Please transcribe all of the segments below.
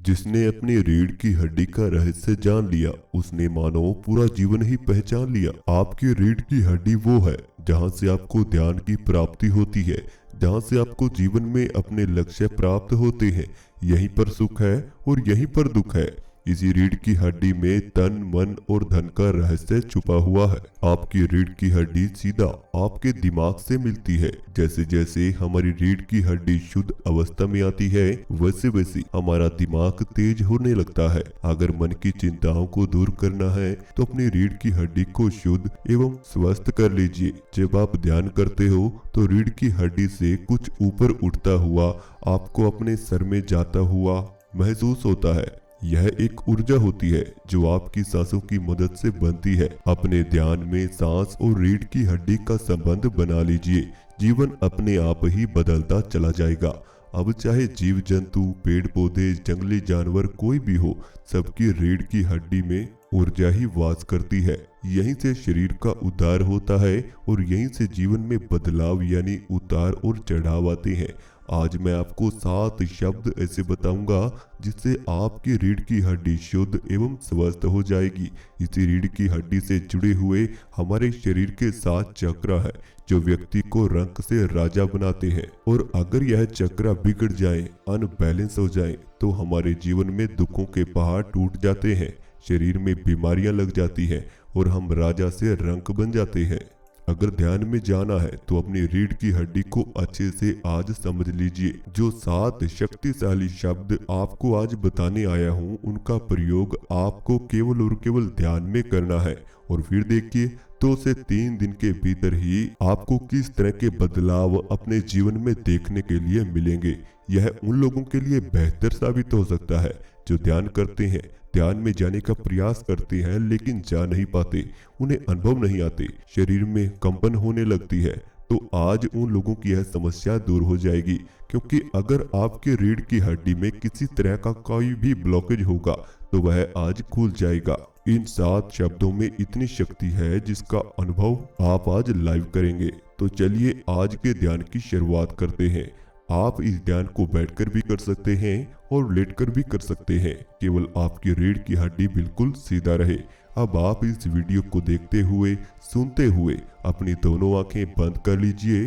जिसने अपनी रीढ़ की हड्डी का रहस्य जान लिया उसने मानो पूरा जीवन ही पहचान लिया। आपकी रीढ़ की हड्डी वो है जहां से आपको ध्यान की प्राप्ति होती है, जहां से आपको जीवन में अपने लक्ष्य प्राप्त होते हैं। यहीं पर सुख है और यहीं पर दुख है। इसी रीढ़ की हड्डी में तन मन और धन का रहस्य छुपा हुआ है। आपकी रीढ़ की हड्डी सीधा आपके दिमाग से मिलती है। जैसे जैसे हमारी रीढ़ की हड्डी शुद्ध अवस्था में आती है वैसे वैसे हमारा दिमाग तेज होने लगता है। अगर मन की चिंताओं को दूर करना है तो अपनी रीढ़ की हड्डी को शुद्ध एवं स्वस्थ कर लीजिए। जब आप ध्यान करते हो तो रीढ़ की हड्डी से कुछ ऊपर उठता हुआ आपको अपने सर में जाता हुआ महसूस होता है। यह एक ऊर्जा होती है जो आपकी सांसों की मदद से बनती है। अपने ध्यान में सांस और रीढ़ की हड्डी का संबंध बना लीजिए। जीवन अपने आप ही बदलता चला जाएगा। अब चाहे जीव जंतु, पेड़ पौधे, जंगली जानवर कोई भी हो, सबकी रीढ़ की हड्डी में ऊर्जा ही वास करती है। यहीं से शरीर का उद्धार होता है और यहीं से जीवन में बदलाव यानी उतार और चढ़ाव आते हैं। आज मैं आपको 7 शब्द ऐसे बताऊंगा जिससे आपकी रीढ़ की हड्डी शुद्ध एवं स्वस्थ हो जाएगी। इसी रीढ़ की हड्डी से जुड़े हुए हमारे शरीर के 7 चक्र है जो व्यक्ति को रंग से राजा बनाते हैं। और अगर यह चक्र बिगड़ जाए, अनबैलेंस हो जाए तो हमारे जीवन में दुखों के पहाड़ टूट जाते हैं, शरीर में बीमारियां लग जाती हैं और हम राजा से रंक बन जाते हैं। अगर ध्यान में जाना है तो अपनी रीढ़ की हड्डी को अच्छे से आज समझ लीजिए। जो 7 शक्तिशाली शब्द आपको आज बताने आया हूँ उनका प्रयोग आपको केवल और केवल ध्यान में करना है और फिर देखिए 2 से 3 दिन के भीतर ही आपको किस तरह के बदलाव अपने जीवन में देखने के लिए मिलेंगे। यह उन लोगों के लिए बेहतर साबित हो सकता है जो ध्यान करते हैं, ध्यान में जाने का प्रयास करते हैं लेकिन जा नहीं पाते, उन्हें अनुभव नहीं आते, शरीर में कंपन होने लगती है। तो आज उन लोगों की यह समस्या दूर हो जाएगी, क्योंकि अगर आपके रीढ़ की हड्डी में किसी तरह का कोई भी ब्लॉकेज होगा तो वह आज खुल जाएगा। इन 7 शब्दों में इतनी शक्ति है जिसका अनुभव आप आज लाइव करेंगे। तो चलिए आज के ध्यान की शुरुआत करते हैं। आप इस ध्यान को बैठकर भी कर सकते हैं और लेटकर भी कर सकते हैं, केवल आपकी रीढ़ की हड्डी बिल्कुल सीधा रहे। अब आप इस वीडियो को देखते हुए, सुनते हुए अपनी दोनों आंखें बंद कर लीजिए।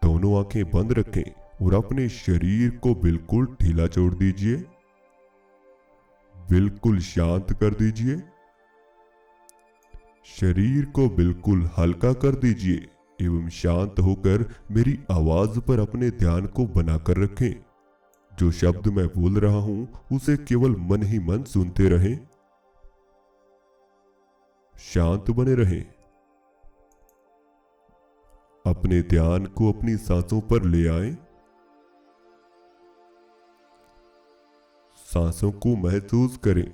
दोनों आंखें बंद रखें और अपने शरीर को बिल्कुल ढीला छोड़ दीजिए, बिल्कुल शांत कर दीजिए। शरीर को बिल्कुल हल्का कर दीजिए एवं शांत होकर मेरी आवाज पर अपने ध्यान को बनाकर रखें। जो शब्द मैं बोल रहा हूं उसे केवल मन ही मन सुनते रहें। शांत बने रहें। अपने ध्यान को अपनी सांसों पर ले आएं। सांसों को महसूस करें।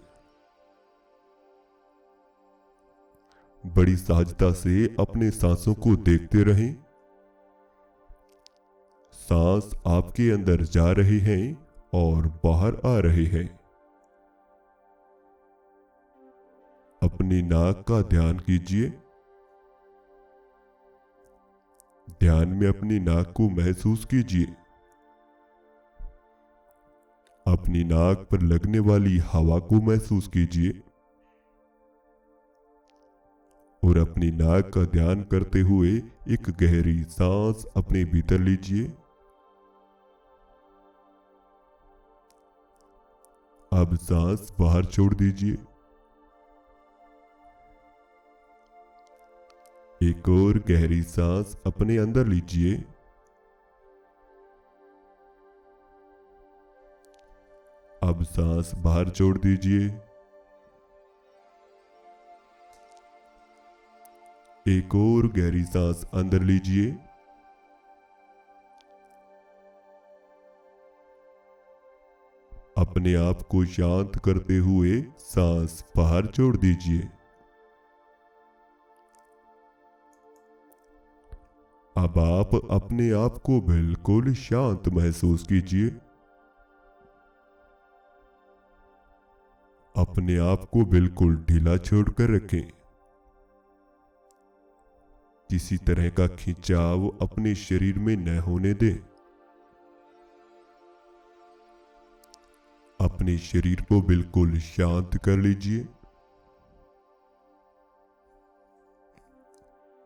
बड़ी सहजता से अपने सांसों को देखते रहें। सांस आपके अंदर जा रहे हैं और बाहर आ रहे हैं। अपनी नाक का ध्यान कीजिए। ध्यान में अपनी नाक को महसूस कीजिए। अपनी नाक पर लगने वाली हवा को महसूस कीजिए और अपनी नाक का ध्यान करते हुए एक गहरी सांस अपने भीतर लीजिए। अब सांस बाहर छोड़ दीजिए। एक और गहरी सांस अपने अंदर लीजिए। अब सांस बाहर छोड़ दीजिए। एक और गहरी सांस अंदर लीजिए। अपने आप को शांत करते हुए सांस बाहर छोड़ दीजिए। अब आप अपने आप को बिल्कुल शांत महसूस कीजिए। अपने आप को बिल्कुल ढीला छोड़कर रखें। किसी तरह का खिंचाव अपने शरीर में न होने दें। अपने शरीर को बिल्कुल शांत कर लीजिए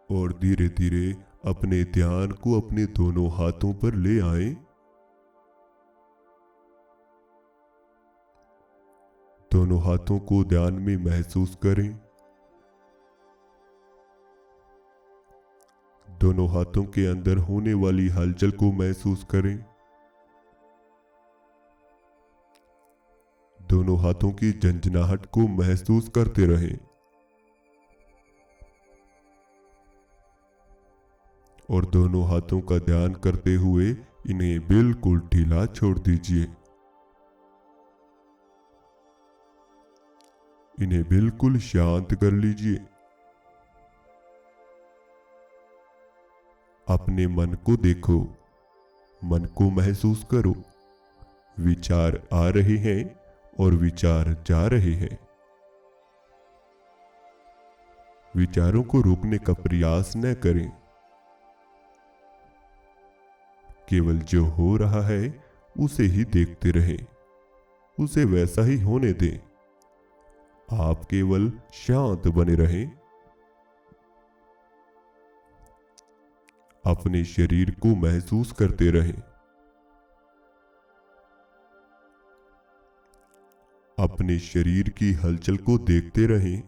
और धीरे धीरे अपने ध्यान को अपने दोनों हाथों पर ले आएं। दोनों हाथों को ध्यान में महसूस करें। दोनों हाथों के अंदर होने वाली हलचल को महसूस करें। दोनों हाथों की झंझनाहट को महसूस करते रहें और दोनों हाथों का ध्यान करते हुए इन्हें बिल्कुल ढीला छोड़ दीजिए। इन्हें बिल्कुल शांत कर लीजिए। अपने मन को देखो, मन को महसूस करो। विचार आ रहे हैं और विचार जा रहे हैं। विचारों को रोकने का प्रयास न करें। केवल जो हो रहा है उसे ही देखते रहें। उसे वैसा ही होने दें। आप केवल शांत बने रहें। अपने शरीर को महसूस करते रहें। अपने शरीर की हलचल को देखते रहें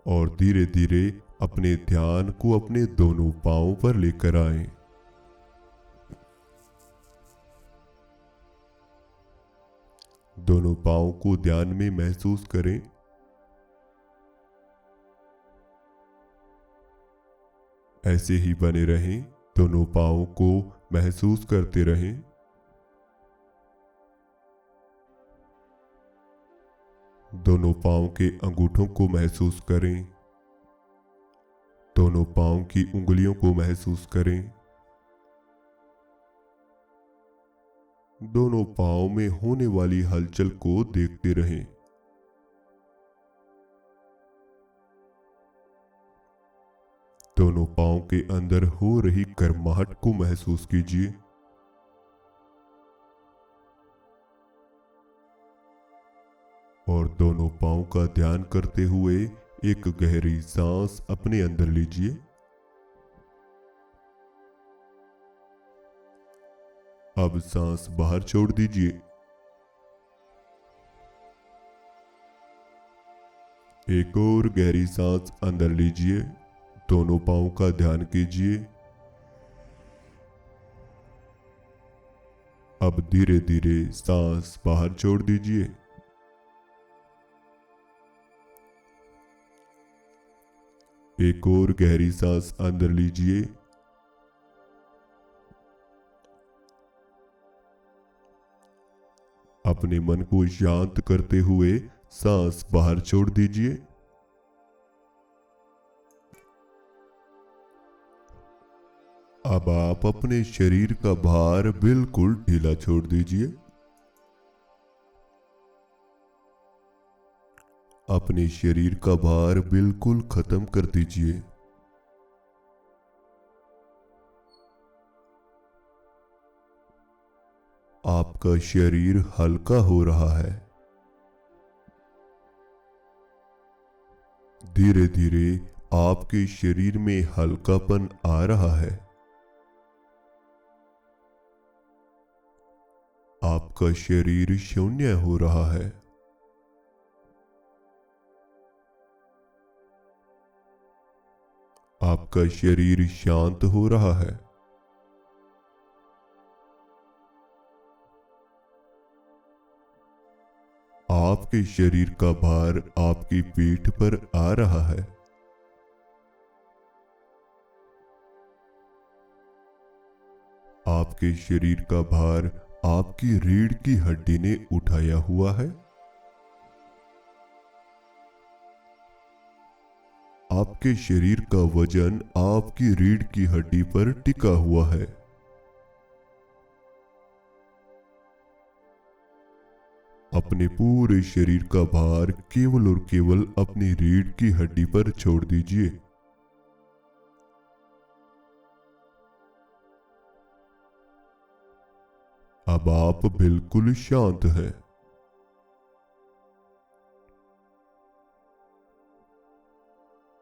और धीरे धीरे अपने ध्यान को अपने दोनों पांवों पर लेकर आएं। दोनों पांवों को ध्यान में महसूस करें। ऐसे ही बने रहें। दोनों पांवों को महसूस करते रहें। दोनों पांव के अंगूठों को महसूस करें। दोनों पांव की उंगलियों को महसूस करें। दोनों पांव में होने वाली हलचल को देखते रहें। दोनों पांव के अंदर हो रही गर्माहट को महसूस कीजिए। और दोनों पांव का ध्यान करते हुए एक गहरी सांस अपने अंदर लीजिए। अब सांस बाहर छोड़ दीजिए। एक और गहरी सांस अंदर लीजिए। दोनों पांवों का ध्यान कीजिए। अब धीरे धीरे सांस बाहर छोड़ दीजिए। एक और गहरी सांस अंदर लीजिए। अपने मन को शांत करते हुए सांस बाहर छोड़ दीजिए। अब आप अपने शरीर का भार बिल्कुल ढीला छोड़ दीजिए। अपने शरीर का भार बिल्कुल खत्म कर दीजिए। आपका शरीर हल्का हो रहा है। धीरे धीरे आपके शरीर में हल्कापन आ रहा है। आपका शरीर शून्य हो रहा है। आपका शरीर शांत हो रहा है। आपके शरीर का भार आपकी पीठ पर आ रहा है। आपके शरीर का भार आपकी रीढ़ की हड्डी ने उठाया हुआ है। आपके शरीर का वजन आपकी रीढ़ की हड्डी पर टिका हुआ है। अपने पूरे शरीर का भार केवल और केवल अपनी रीढ़ की हड्डी पर छोड़ दीजिए। अब आप बिल्कुल शांत हैं।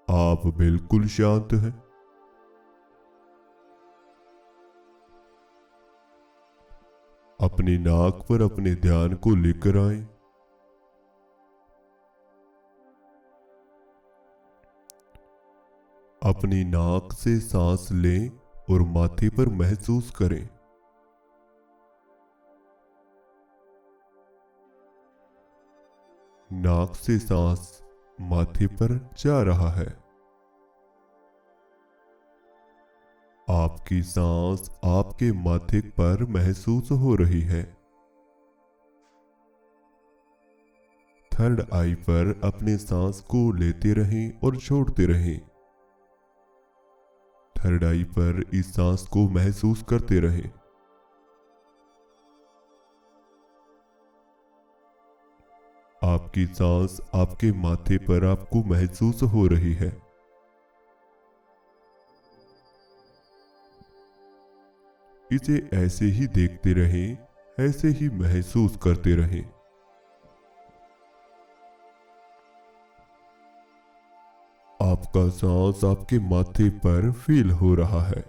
आप बिल्कुल शांत हैं। अपनी नाक पर अपने ध्यान को लेकर आएं। अपनी नाक से सांस लें और माथे पर महसूस करें। नाक से सांस माथे पर जा रहा है। आपकी सांस आपके माथे पर महसूस हो रही है। थर्ड आई पर अपने सांस को लेते रहें और छोड़ते रहें। थर्ड आई पर इस सांस को महसूस करते रहें। आपकी सांस आपके माथे पर आपको महसूस हो रही है। इसे ऐसे ही देखते रहें, ऐसे ही महसूस करते रहें। आपका सांस आपके माथे पर फील हो रहा है।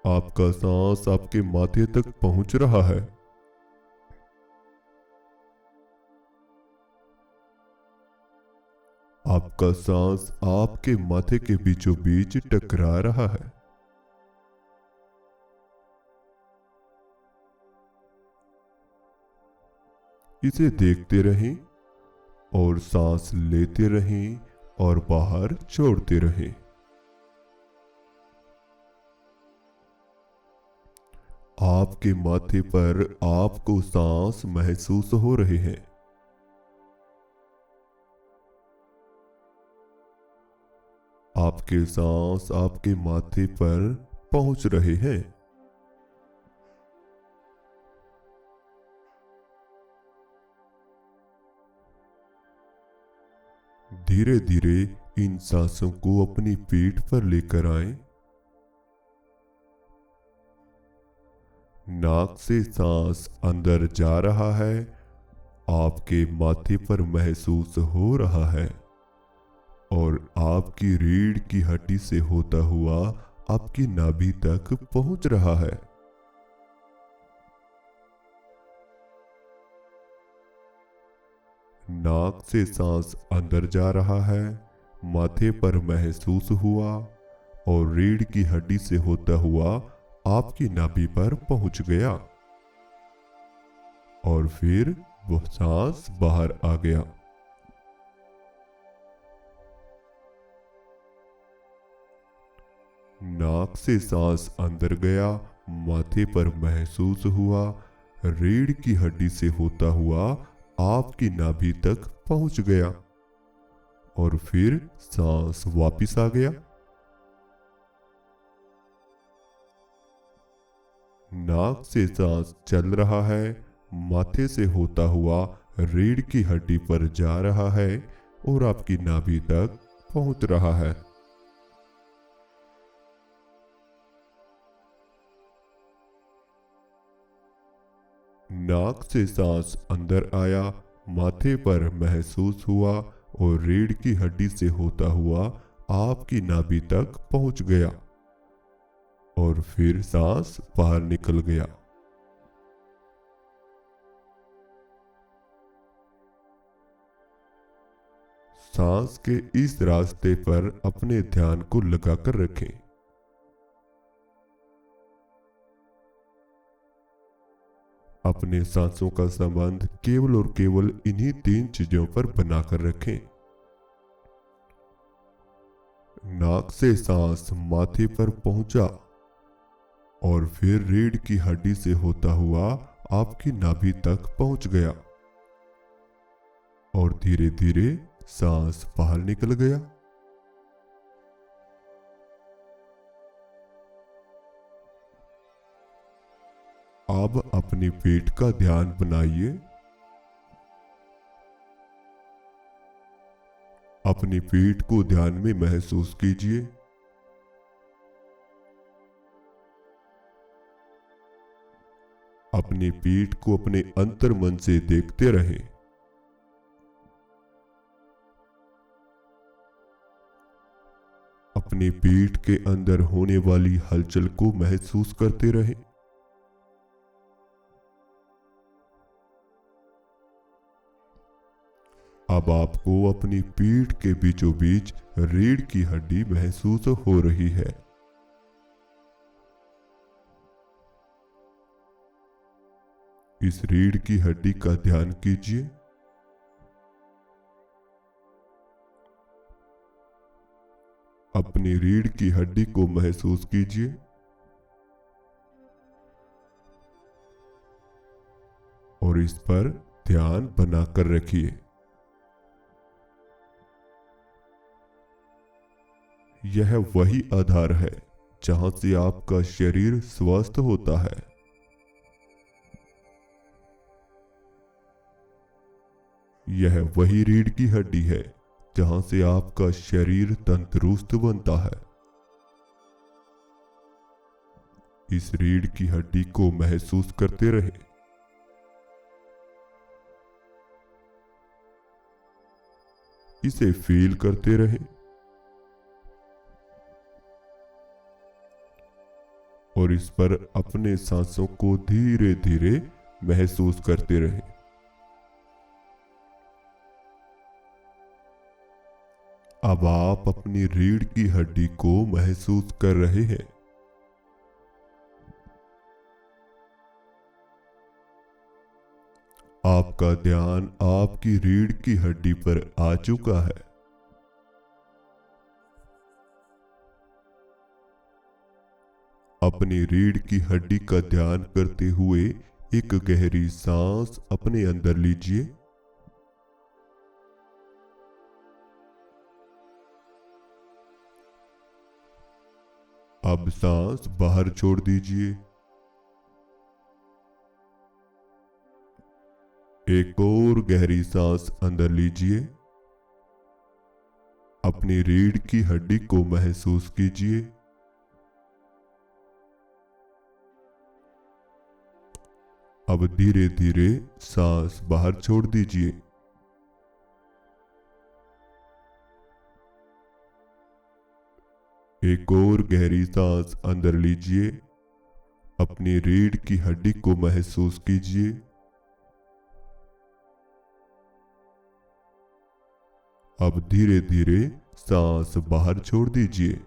आपका सांस आपके माथे तक पहुंच रहा है। आपका सांस आपके माथे के बीचों बीच टकरा रहा है। इसे देखते रहें और सांस लेते रहें और बाहर छोड़ते रहें। आपके माथे पर आपको सांस महसूस हो रहे हैं। आपके सांस आपके माथे पर पहुंच रहे हैं। धीरे धीरे इन सांसों को अपनी पीठ पर लेकर आएं। नाक से सांस अंदर जा रहा है, आपके माथे पर महसूस हो रहा है और आपकी रीढ़ की हड्डी से होता हुआ आपकी नाभि तक पहुंच रहा है। नाक से सांस अंदर जा रहा है, माथे पर महसूस हुआ और रीढ़ की हड्डी से होता हुआ आपकी नाभि पर पहुंच गया और फिर वह सांस बाहर आ गया। नाक से सांस अंदर गया, माथे पर महसूस हुआ, रीढ़ की हड्डी से होता हुआ आपकी नाभि तक पहुंच गया और फिर सांस वापिस आ गया। नाक से सांस चल रहा है, माथे से होता हुआ रीढ़ की हड्डी पर जा रहा है और आपकी नाभि तक पहुंच रहा है। नाक से सांस अंदर आया, माथे पर महसूस हुआ और रीढ़ की हड्डी से होता हुआ आपकी नाभि तक पहुंच गया और फिर सांस बाहर निकल गया। सांस के इस रास्ते पर अपने ध्यान को लगाकर रखें। अपने सांसों का संबंध केवल और केवल इन्हीं 3 चीजों पर बनाकर रखें। नाक से सांस माथे पर पहुंचा और फिर रीढ़ की हड्डी से होता हुआ आपकी नाभि तक पहुंच गया और धीरे धीरे सांस बाहर निकल गया। अब अपनी पेट का ध्यान बनाइए। अपनी पीठ को ध्यान में महसूस कीजिए। अपनी पीठ को अपने अंतर मन से देखते रहें। अपनी पीठ के अंदर होने वाली हलचल को महसूस करते रहें। अब आपको अपनी पीठ के बीचों बीच रीढ़ की हड्डी महसूस हो रही है। इस रीढ़ की हड्डी का ध्यान कीजिए। अपनी रीढ़ की हड्डी को महसूस कीजिए। और इस पर ध्यान बनाकर रखिए। यह वही आधार है जहां से आपका शरीर स्वस्थ होता है। यह वही रीढ़ की हड्डी है जहां से आपका शरीर तंदुरुस्त बनता है। इस रीढ़ की हड्डी को महसूस करते रहें। इसे फील करते रहें। और इस पर अपने सांसों को धीरे धीरे महसूस करते रहें। अब आप अपनी रीढ़ की हड्डी को महसूस कर रहे हैं। आपका ध्यान आपकी रीढ़ की हड्डी पर आ चुका है। अपनी रीढ़ की हड्डी का ध्यान करते हुए एक गहरी सांस अपने अंदर लीजिए। अब सांस बाहर छोड़ दीजिए। एक और गहरी सांस अंदर लीजिए। अपनी रीढ़ की हड्डी को महसूस कीजिए। अब धीरे धीरे सांस बाहर छोड़ दीजिए। एक और गहरी सांस अंदर लीजिए। अपनी रीढ़ की हड्डी को महसूस कीजिए। अब धीरे धीरे सांस बाहर छोड़ दीजिए।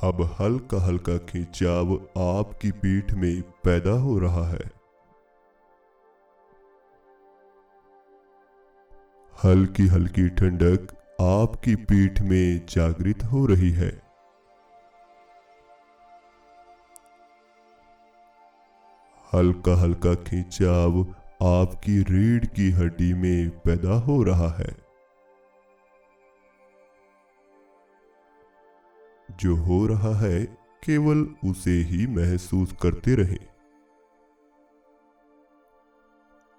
अब हल्का हल्का खिंचाव आपकी पीठ में पैदा हो रहा है। हल्की हल्की ठंडक आपकी पीठ में जागृत हो रही है। हल्का हल्का खिंचाव आपकी रीढ़ की हड्डी में पैदा हो रहा है। जो हो रहा है केवल उसे ही महसूस करते रहें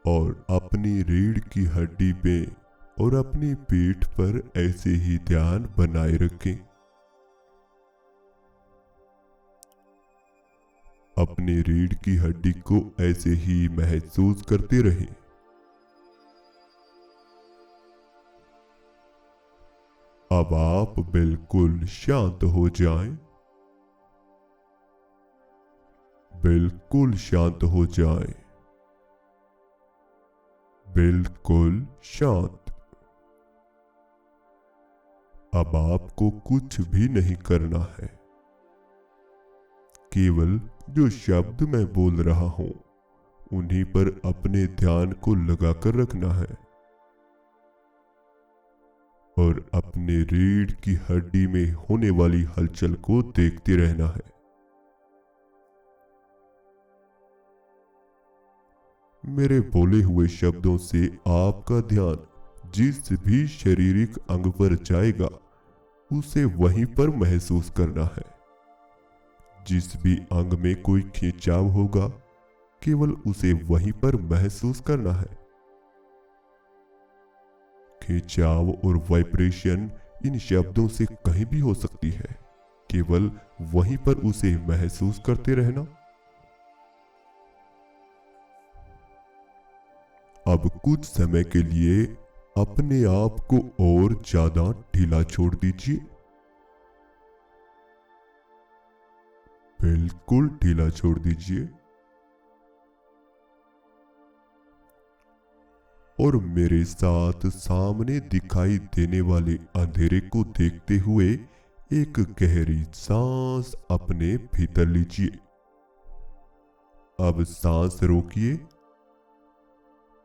और अपनी रीढ़ की हड्डी पे और अपनी पीठ पर ऐसे ही ध्यान बनाए रखें। अपनी रीढ़ की हड्डी को ऐसे ही महसूस करते रहें। अब आप बिल्कुल शांत हो जाएं। बिल्कुल शांत हो जाएं। बिल्कुल शांत। अब आपको कुछ भी नहीं करना है। केवल जो शब्द मैं बोल रहा हूं उन्हीं पर अपने ध्यान को लगाकर रखना है और अपने रीढ़ की हड्डी में होने वाली हलचल को देखते रहना है। मेरे बोले हुए शब्दों से आपका ध्यान जिस भी शारीरिक अंग पर जाएगा उसे वहीं पर महसूस करना है। जिस भी अंग में कोई खिंचाव होगा केवल उसे वहीं पर महसूस करना है। खिंचाव और वाइब्रेशन इन शब्दों से कहीं भी हो सकती है। केवल वहीं पर उसे महसूस करते रहना। अब कुछ समय के लिए अपने आप को और ज्यादा ढीला छोड़ दीजिए। बिल्कुल ढीला छोड़ दीजिए और मेरे साथ सामने दिखाई देने वाले अंधेरे को देखते हुए एक गहरी सांस अपने भीतर लीजिए। अब सांस रोकिए,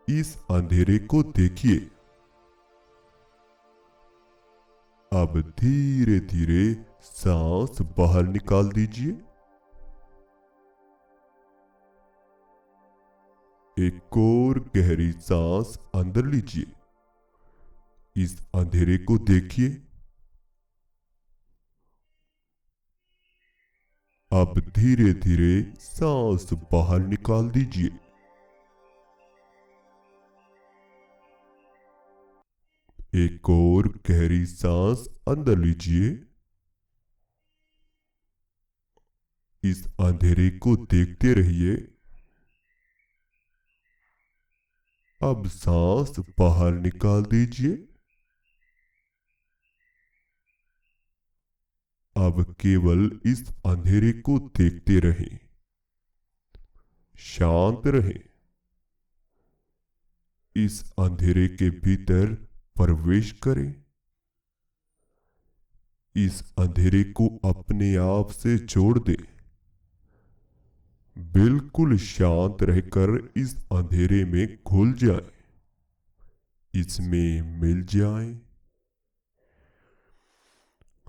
इस अंधेरे को देखिए। अब धीरे धीरे सांस बाहर निकाल दीजिए। एक और गहरी सांस अंदर लीजिए। इस अंधेरे को देखिए। अब धीरे धीरे सांस बाहर निकाल दीजिए। एक और गहरी सांस अंदर लीजिए। इस अंधेरे को देखते रहिए। अब सांस बाहर निकाल दीजिए। अब केवल इस अंधेरे को देखते रहें, शांत रहें। इस अंधेरे के भीतर प्रवेश करें। इस अंधेरे को अपने आप से जोड़ दें। बिल्कुल शांत रहकर इस अंधेरे में घुल जाएं, इसमें मिल जाएं।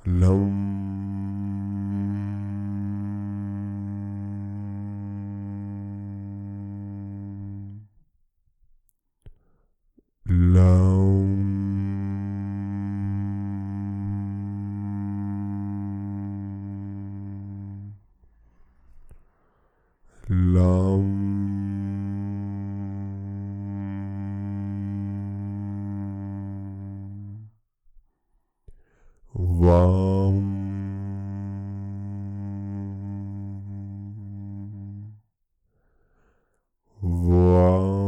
लम लम वाम वाम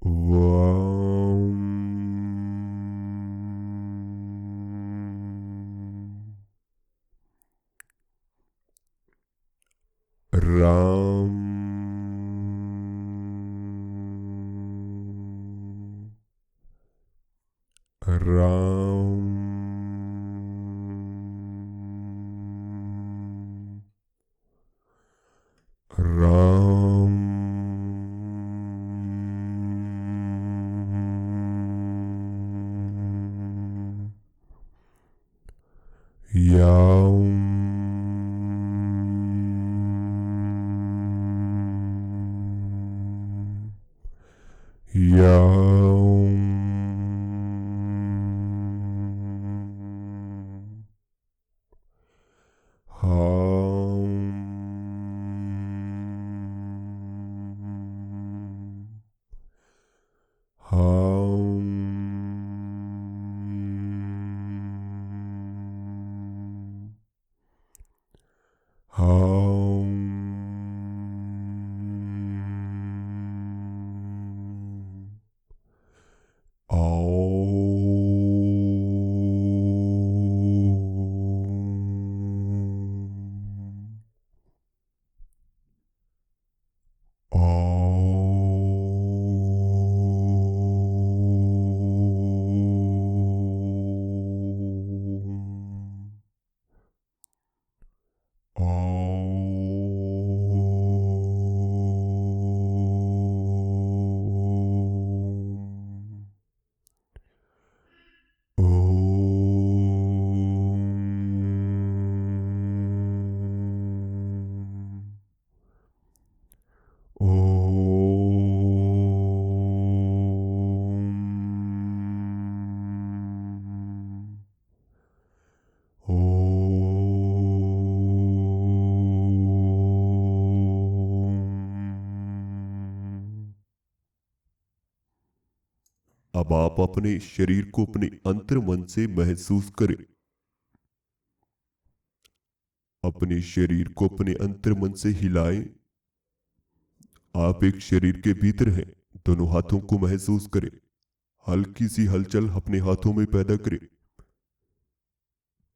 वाम राम राम राम याम याम हम हम अब आप अपने शरीर को अपने अंतर मन से महसूस करें। अपने शरीर को अपने अंतर मन से हिलाएं। आप एक शरीर के भीतर हैं। दोनों हाथों को महसूस करें। हल्की सी हलचल अपने हाथों में पैदा करें।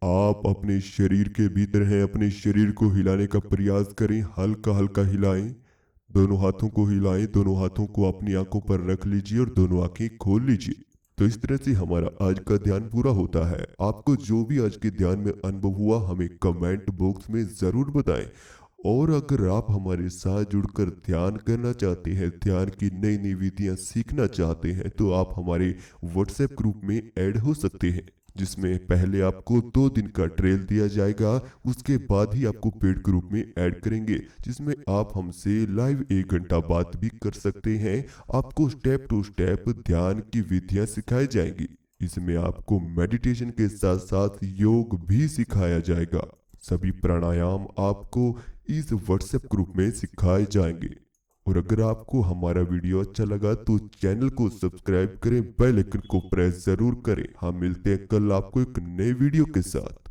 आप अपने शरीर के भीतर हैं। अपने शरीर को हिलाने का प्रयास करें। हल्का हल्का हिलाएं। दोनों हाथों को हिलाएं। दोनों हाथों को अपनी आंखों पर रख लीजिए और दोनों आंखें खोल लीजिए। तो इस तरह से हमारा आज का ध्यान पूरा होता है। आपको जो भी आज के ध्यान में अनुभव हुआ हमें कमेंट बॉक्स में जरूर बताएं। और अगर आप हमारे साथ जुड़कर ध्यान करना चाहते हैं, ध्यान की नई नई विधियां सीखना चाहते हैं, तो आप हमारे व्हाट्सएप ग्रुप में ऐड हो सकते हैं, जिसमें पहले आपको 2 दिन का ट्रेल दिया जाएगा। उसके बाद ही आपको पेड ग्रुप में ऐड करेंगे, जिसमें आप हमसे लाइव 1 घंटा बात भी कर सकते हैं। आपको स्टेप टू स्टेप ध्यान की विधियां सिखाई जाएंगी। इसमें आपको मेडिटेशन के साथ साथ योग भी सिखाया जाएगा। सभी प्राणायाम आपको इस व्हाट्सएप ग्रुप में सिखाए जाएंगे। और अगर आपको हमारा वीडियो अच्छा लगा तो चैनल को सब्सक्राइब करें, बेल आइकन को प्रेस जरूर करें। हम मिलते हैं कल आपको एक नए वीडियो के साथ।